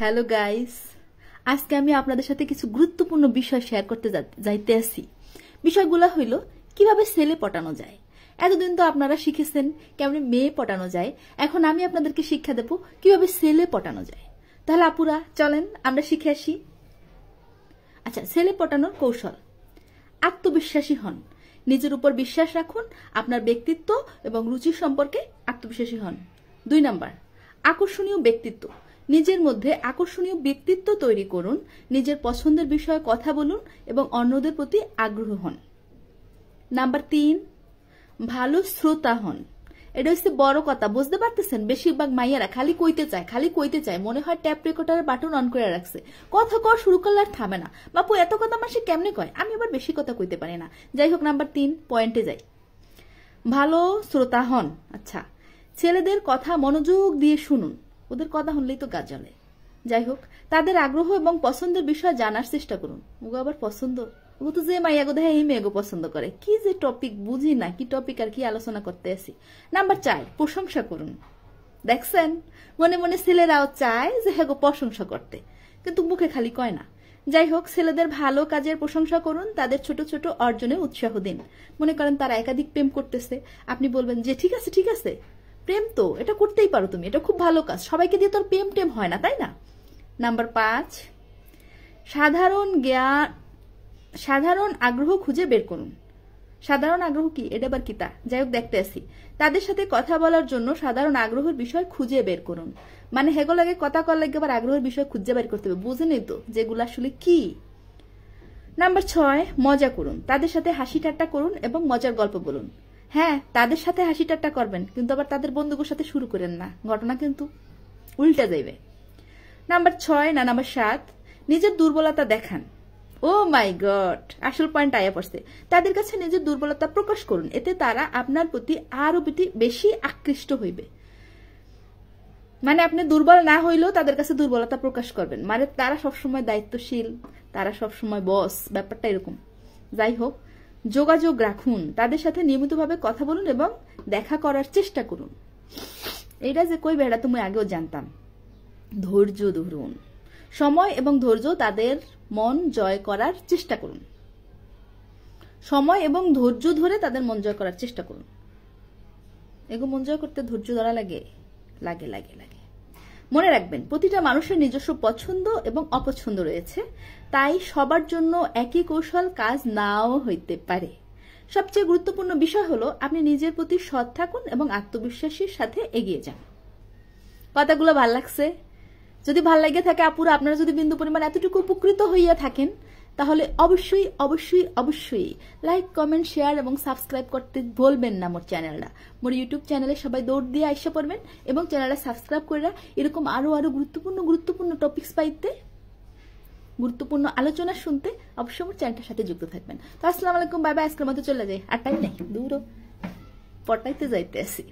Hello guys, আজকে আমি আপনাদের সাথে কিছু গুরুত্বপূর্ণ বিষয় শেয়ার করতে যাইতে আছি। বিষয়গুলো হইল কিভাবে ছেলে পটানো যায়। এতদিন তো আপনারা শিখেছেন কেমন মেয়ে পটানো যায়, এখন আমি আপনাদেরকে শিক্ষা দেব কিভাবে ছেলে পটানো যায়। তাহলে আপুরা চলেন আমরা শিখে আসি। আচ্ছা, ছেলে পটানোর কৌশল: আত্মবিশ্বাসী হন, নিজের উপর বিশ্বাস রাখুন, আপনার ব্যক্তিত্ব এবং রুচি সম্পর্কে আত্মবিশ্বাসী হন। 2 নাম্বার, আকর্ষণীয় ব্যক্তিত্ব, নিজের মধ্যে আকর্ষণীয় ব্যক্তিত্ব তৈরি করুন, নিজের পছন্দের বিষয়ে কথা বলুন এবং অন্যদের প্রতি আগ্রহ হন। নাম্বার 3, ভালো শ্রোতা হন। এটা হচ্ছে বড় কথা, বুঝতে পারতেছেন? বেশিরভাগ মাইয়ারা খালি কইতে চায়, মনে হয় ট্যাপ রেকর্ডারের বাটন অন করে রাখছে, কথা কওয়া শুরু করলে আর থামে না। বাপু এত কথা মাসে কেমনে কয়? আমি আবার বেশি কথা কইতে পারি না। যাই হোক, নাম্বার 3 পয়েন্টে যাই। ভালো শ্রোতা হন। আচ্ছা, ছেলেদের কথা মনোযোগ দিয়ে শুনুন, ওদের কথা শুনলেই তো গা জ্বলে। যাই হোক, তাদের আগ্রহ এবং পছন্দের বিষয় জানার চেষ্টা করুন। ওগো আবার পছন্দ, ও তো যে মাইয়াগো দেখে এই মেয়েগো পছন্দ করে, কি যে টপিক বুঝি না, কি টপিক আর কি আলোচনা করতে আসি। নাম্বার 4, প্রশংসা করুন। দেখছেন, মনে মনে ছেলেরাও চায় যে হ্যাঁ গো প্রশংসা করতে, কিন্তু মুখে খালি কয় না। যাই হোক, ছেলেদের ভালো কাজের প্রশংসা করুন, তাদের ছোট ছোট অর্জনে উৎসাহ দিন। মনে করেন তারা একাধিক প্রেম করতেছে, আপনি বলবেন যে ঠিক আছে, প্রেম তো এটা করতেই পারো তুমি, এটা খুব ভালো কাজ, সবাইকে দিয়ে তোর প্রেম হয় না, তাই না? নাম্বার 5, সাধারণ আগ্রহ খুঁজে বের করুন। সাধারণ আগ্রহ কি, এটা আবার কি তা? যাই হোক, দেখতে আসি। তাদের সাথে কথা বলার জন্য সাধারণ আগ্রহের বিষয় খুঁজে বের করুন। মানে হেগো লাগে কথা কর লাগে আবার আগ্রহের বিষয় খুঁজে বের করতে হবে, বুঝেনই তো যেগুলো আসলে কি। নাম্বার 6, মজা করুন। তাদের সাথে হাসি ঠাট্টা করুন এবং মজার গল্প বলুন। হ্যাঁ, তাদের সাথে হাসি ঠাট্টা করবেন, কিন্তু আবার তাদের বন্ধুদের সাথে শুরু করেন না, ঘটনা কিন্তু উল্টা যাইবে। নাম্বার 7, নিজের দুর্বলতা দেখান। ও মাই গড, আসল পয়েন্ট আয়া পড়ছে। তাদের কাছে নিজের দুর্বলতা প্রকাশ করুন, এতে তারা আপনার প্রতি আরো বেশি আকৃষ্ট হইবে। মানে আপনি দুর্বল না হইলেও তাদের কাছে দুর্বলতা প্রকাশ করবেন, মানে তারা সবসময় দায়িত্বশীল, তারা সবসময় বস, ব্যাপারটা এরকম। যাই হোক, যোগাযোগ রাখুন, তাদের সাথে নিয়মিতভাবে কথা বলুন এবং দেখা করার চেষ্টা করুন। এইটা যে কই বেড়া তুমি আগেও জানতাম। ধৈর্য ধরুন, সময় এবং ধৈর্য তাদের মন জয় করার চেষ্টা করুন। সময় এবং ধৈর্য ধরে তাদের মন জয় করার চেষ্টা করুন। এগো মন জয় করতে ধৈর্য ধরা লাগে। মনে রাখবেন, প্রতিটা মানুষের নিজস্ব পছন্দ এবং অপছন্দ রয়েছে, তাই সবার জন্য একই কৌশল কাজ নাও হইতে পারে। সবচেয়ে গুরুত্বপূর্ণ বিষয় হলো আপনি নিজের প্রতি সৎ থাকুন এবং আত্মবিশ্বাসের সাথে এগিয়ে যান। কথাগুলো ভাল লাগছে? যদি ভাল লাগে থাকে আপুরা, আপনারা যদি বিন্দু পরিমাণ এতটুকু উপকৃত হইয়া থাকেন, তাহলে অবশ্যই লাইক, কমেন্ট, শেয়ার এবং সাবস্ক্রাইব করতে ভুলবেন না। মোর ইউটিউব চ্যানেলে সবাই দৌড় দিয়ে আইসা পড়বেন এবং চ্যানেলটা সাবস্ক্রাইব করে এরকম আরো গুরুত্বপূর্ণ টপিকস পাইতে, গুরুত্বপূর্ণ আলোচনা শুনতে অবশ্যই আমার চ্যানেলটার সাথে যুক্ত থাকবেন। তো আসসালামু আলাইকুম, বাই বাই। আজকের মতো চলে যাই, আর টাইম নেই, দূর পটাইতে যাইতে আসি।